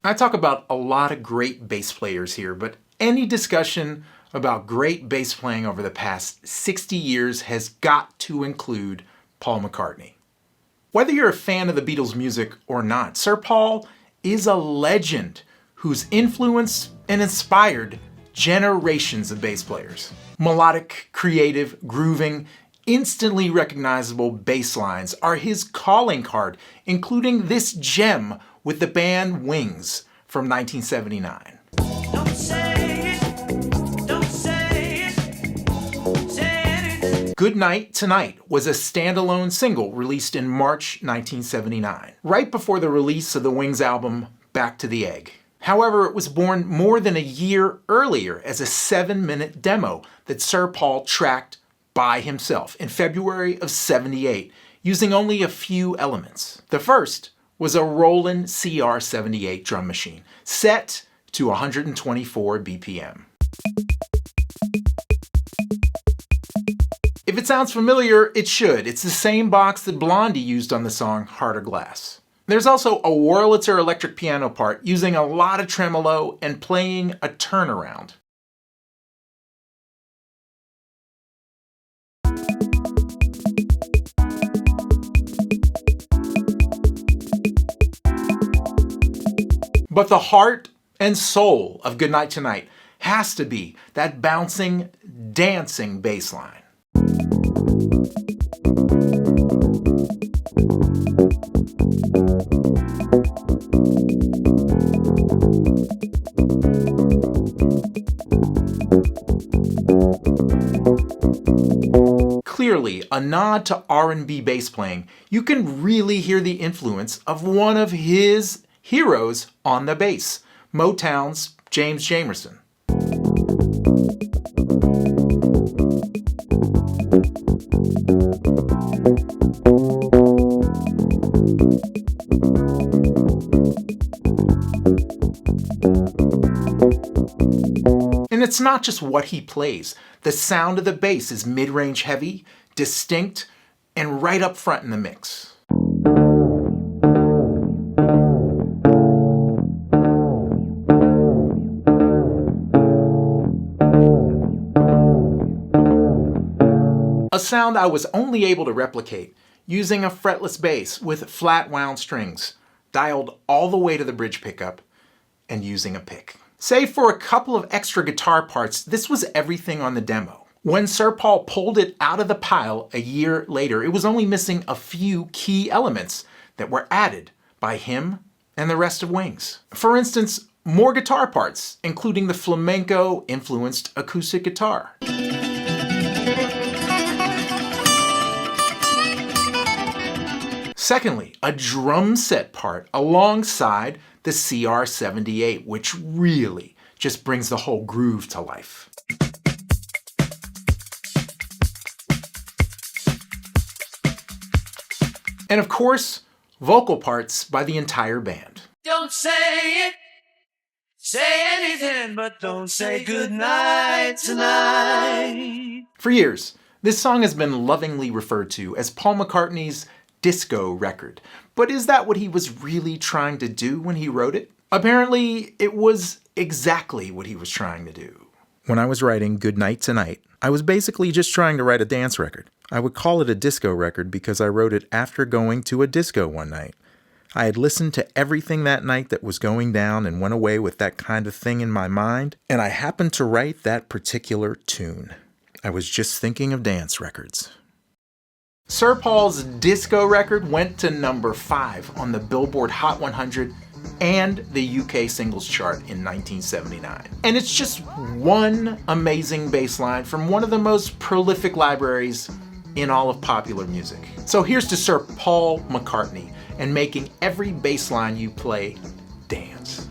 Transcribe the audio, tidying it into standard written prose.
I talk about a lot of great bass players here, but any discussion about great bass playing over the past 60 years has got to include Paul McCartney. Whether you're a fan of the Beatles' music or not, Sir Paul is a legend who's influenced and inspired generations of bass players. Melodic, creative, grooving, instantly recognizable bass lines are his calling card, including this gem with the band Wings from 1979. Don't say it, don't say it, say it. Goodnight Tonight was a standalone single released in March 1979, right before the release of the Wings album Back to the Egg. However, it was born more than a year earlier as a 7-minute demo that Sir Paul tracked by himself in February of '78, using only a few elements. The first was a Roland CR78 drum machine, set to 124 BPM. If it sounds familiar, it should. It's the same box that Blondie used on the song Heart of Glass. There's also a Wurlitzer electric piano part using a lot of tremolo and playing a turnaround. But the heart and soul of Goodnight Tonight has to be that bouncing, dancing bass line. Clearly a nod to R&B bass playing, you can really hear the influence of one of his heroes on the bass, Motown's James Jamerson. And it's not just what he plays. The sound of the bass is mid-range heavy, distinct, and right up front in the mix. A sound I was only able to replicate using a fretless bass with flat wound strings, dialed all the way to the bridge pickup, and using a pick. Save for a couple of extra guitar parts, this was everything on the demo. When Sir Paul pulled it out of the pile a year later, it was only missing a few key elements that were added by him and the rest of Wings. For instance, more guitar parts, including the flamenco-influenced acoustic guitar. Secondly, a drum set part alongside the CR78, which really just brings the whole groove to life. And of course, vocal parts by the entire band. Don't say it, say anything, but don't say goodnight tonight. For years, this song has been lovingly referred to as Paul McCartney's disco record. But is that what he was really trying to do when he wrote it? Apparently, it was exactly what he was trying to do. When I was writing Goodnight Tonight, I was basically just trying to write a dance record. I would call it a disco record because I wrote it after going to a disco one night. I had listened to everything that night that was going down and went away with that kind of thing in my mind, and I happened to write that particular tune. I was just thinking of dance records. Sir Paul's disco record went to number 5 on the Billboard Hot 100 and the UK singles chart in 1979. And it's just one amazing bass line from one of the most prolific libraries in all of popular music. So here's to Sir Paul McCartney and making every bass line you play dance.